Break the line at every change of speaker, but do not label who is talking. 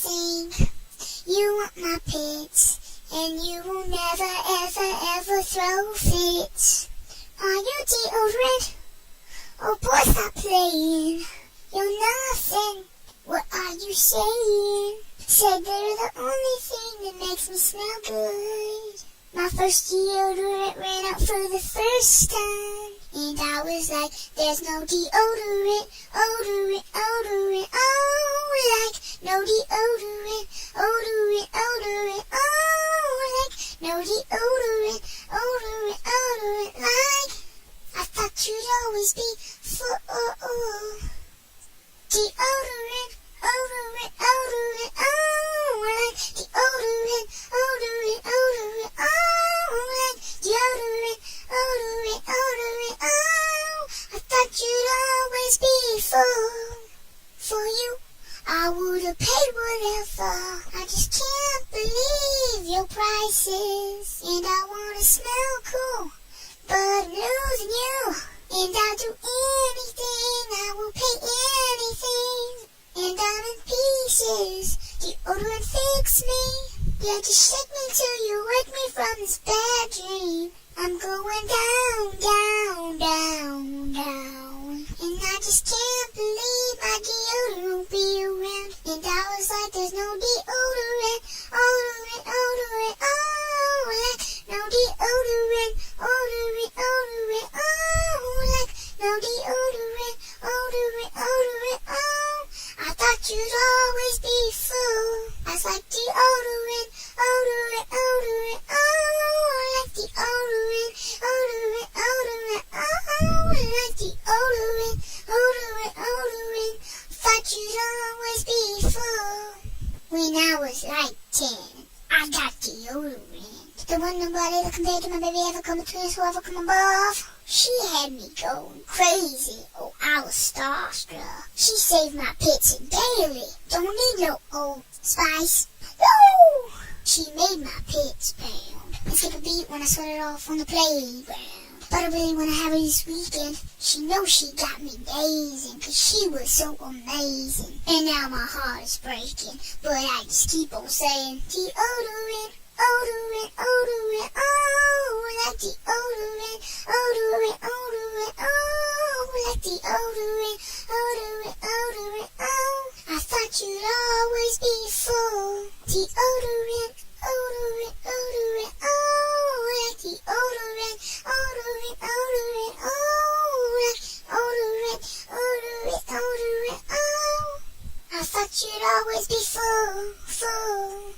think you want my pits, and you will never, ever, ever throw fits. Are you deodorant? Oh boy, stop playing. You're nothing. What are you saying? Said they're the only thing that makes me smell good. My first deodorant ran out for the first time, and I was like, there's no deodorant, odorant, odorant, oh, like, no deodorant, odorant, odorant, oh, like, no deodorant, odorant, odorant, like, I thought you'd always be full. Deodorant, odorant, odorant, oh, like, deodorant, odorant, odorant, oh, like, deodorant, odorant, odorant, oh, I thought you'd always be full. For you, I would've paid whatever. I just can't believe your prices, and I wanna smell cool, but I'm losing you, and I'll do anything, I will pay anything, and I'm in pieces. Deodorant fix me, yeah, just shake me till you wake me from this bad dream. I'm going down, down, down, down, and I just can't believe my deodorant will be around. And I was like, there's no deodorant, odorant, odorant, oh, like, no deodorant, odorant, odorant, oh, like, no deodorant, odorant, odorant, oh, I thought you'd always be full. I was like, deodorant, odorant, odorant, oh, like deodorant, odorant, odorant, oh, like deodorant, odorant, odorant, thought you'd always be full. When I was like 10, I got deodorant. The one nobody that compared to my baby ever come between us will ever come above. She had me going crazy. Oh, I was starstruck. She saved my pits daily. Don't need no Old Spice. No! She made my pits pound and skip a beat when I sweat it off on the playground. But I really want to have her this weekend. She knows she got me dazing, 'cause she was so amazing. And now my heart is breaking, but I just keep on saying, deodorant, odorant, odorant, oh, like deodorant, odorant, odorant, oh, like deodorant, odorant, odorant, oh, I thought you'd always be full. Deodorant, odorant, odorant, oh, like deodorant, odorant, odorant, oh, like odorant, odorant, odorant, oh, I thought you'd always be full, full.